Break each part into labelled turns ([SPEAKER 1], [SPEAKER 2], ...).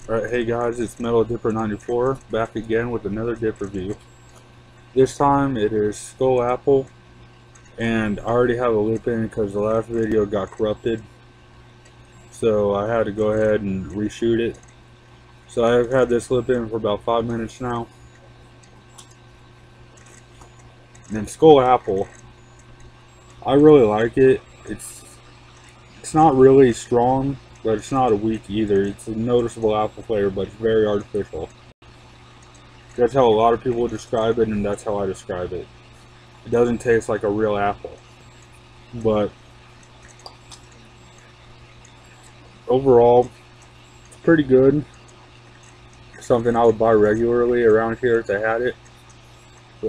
[SPEAKER 1] Alright, hey guys, it's Metal Dipper 94 back again with another dip review. This time it is Skoal apple, and I already have a lip in because the last video got corrupted, so I had to go ahead and reshoot it. So I've had this lip in for about 5 minutes now. And Skoal apple, I really like it. It's not really strong, but it's not a weak either. It's a noticeable apple flavor, but it's very artificial. That's how a lot of people describe it, and that's how I describe it. It doesn't taste like a real apple. But overall, it's pretty good. Something I would buy regularly around here if they had it.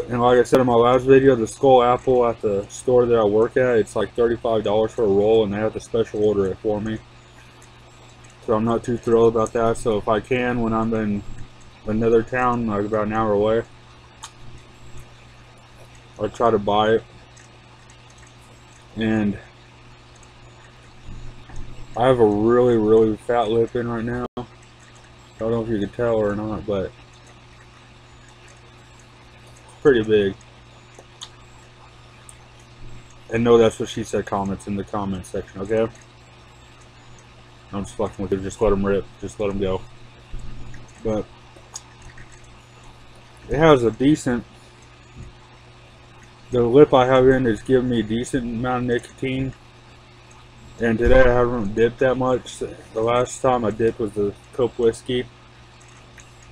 [SPEAKER 1] And like I said in my last video, the Skoal apple at the store that I work at, it's like $35 for a roll, and they have to special order it for me. So I'm not too thrilled about that. So if I can, when I'm in another town, like about an hour away, I'll try to buy it. And I have a really fat lip in right now. I don't know if you can tell or not, but pretty big. And no, that's what she said comments in the comment section, okay? I'm just fucking with it. Just let them rip. Just let them go. But it has a decent... The lip I have in is giving me a decent amount of nicotine. And today I haven't dipped that much. The last time I dipped was the Cope whiskey.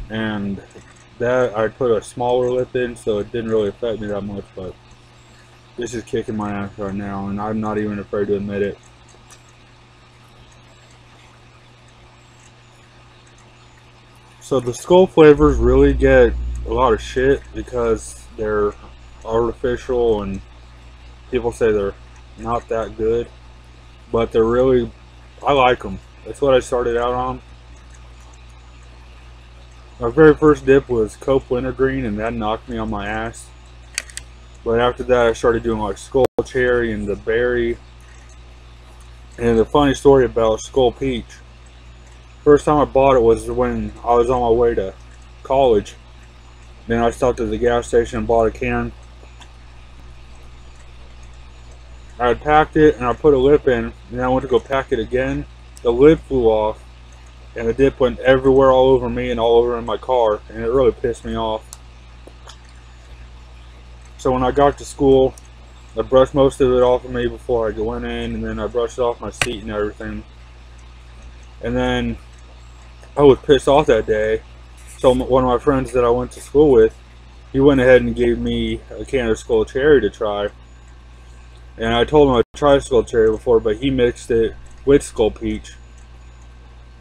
[SPEAKER 1] And that I put a smaller lip in, so it didn't really affect me that much. But this is kicking my ass right now, and I'm not even afraid to admit it. So the Skoal flavors really get a lot of shit because they're artificial and people say they're not that good, but they're really, I like them. That's what I started out on. My very first dip was Cope wintergreen, and that knocked me on my ass. But after that I started doing like Skoal cherry and the berry. And the funny story about Skoal peach, first time I bought it was when I was on my way to college. Then I stopped at the gas station and bought a can. I had packed it and I put a lip in, and then I went to go pack it again. The lid flew off and the dip went everywhere, all over me and all over in my car, and it really pissed me off. So when I got to school, I brushed most of it off of me before I went in, and then I brushed off my seat and everything. And then I was pissed off that day. So one of my friends that I went to school with, he went ahead and gave me a can of Skoal cherry to try. And I told him I'd tried Skoal cherry before, but he mixed it with Skoal peach.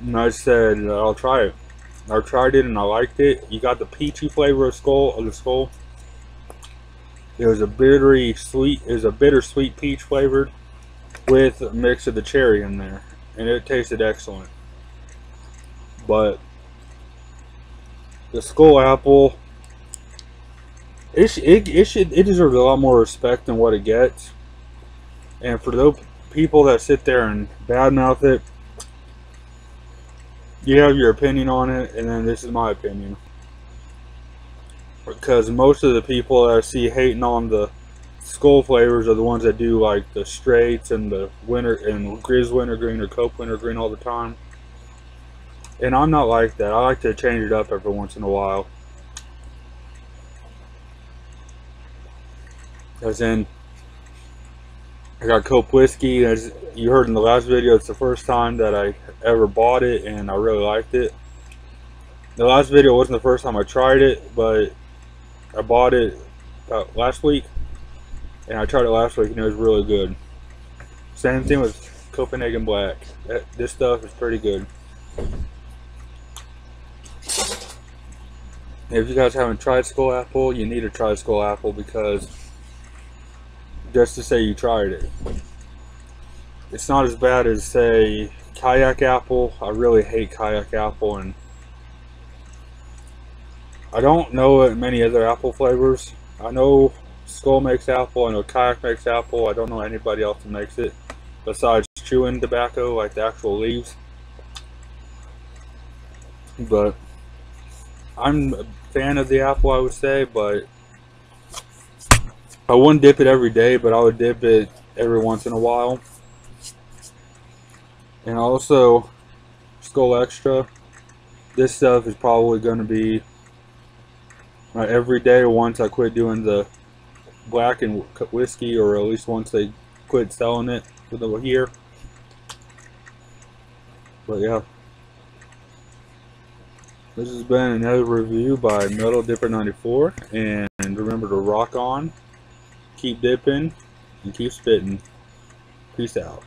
[SPEAKER 1] And I said, I'll try it. I tried it and I liked it. You got the peachy flavor of the Skoal. It was a bittersweet peach flavored with a mix of the cherry in there, and it tasted excellent. But the Skoal apple, it deserves a lot more respect than what it gets. And for those people that sit there and badmouth it, you have your opinion on it, and then this is my opinion. Because most of the people that I see hating on the Skoal flavors are the ones that do like the straights and the Grizz wintergreen or Cope wintergreen all the time. And I'm not like that. I like to change it up every once in a while. As in, I got Cope whiskey. As you heard in the last video, it's the first time that I ever bought it, and I really liked it. The last video wasn't the first time I tried it, but I bought it about last week, and I tried it last week, and it was really good. Same thing with Copenhagen Black. This stuff is pretty good. If you guys haven't tried Skoal apple, you need to try Skoal apple, because just to say you tried it, it's not as bad as, say, kayak apple. I really hate kayak apple, and I don't know many other apple flavors. I know Skoal makes apple, I know kayak makes apple. I don't know anybody else that makes it besides chewing tobacco, like the actual leaves. But I'm a fan of the apple, I would say, but I wouldn't dip it every day, but I would dip it every once in a while. And also, Skoal Extra. This stuff is probably going to be my everyday once I quit doing the black and whiskey, or at least once they quit selling it over here. But yeah, this has been another review by Metal Dipper 94, and remember to rock on, keep dipping, and keep spitting. Peace out.